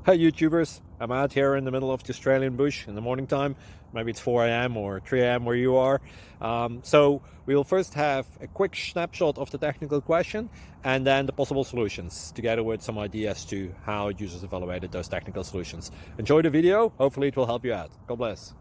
Hi YouTubers, I'm out here in the middle of the Australian bush in the morning time. Maybe it's 4 a.m. or 3 a.m. where you are. So we will first have a quick snapshot of the technical question and then the possible solutions, together with some ideas to how users evaluated those technical solutions. Enjoy the video, hopefully it will help you out. God bless.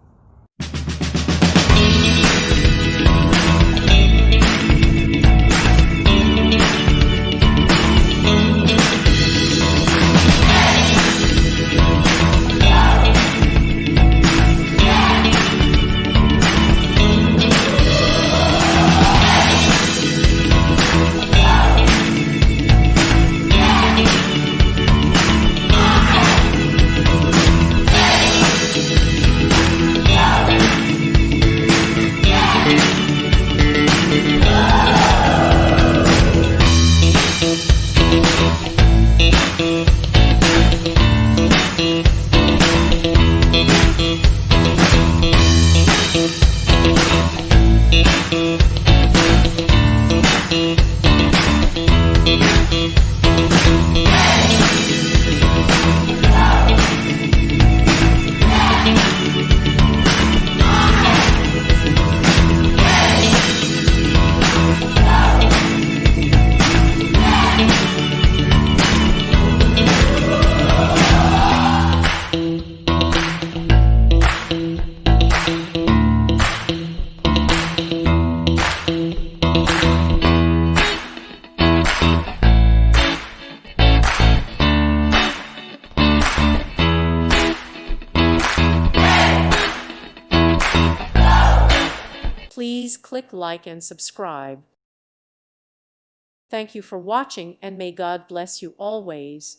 Please click like and subscribe. Thank you for watching, and may God bless you always.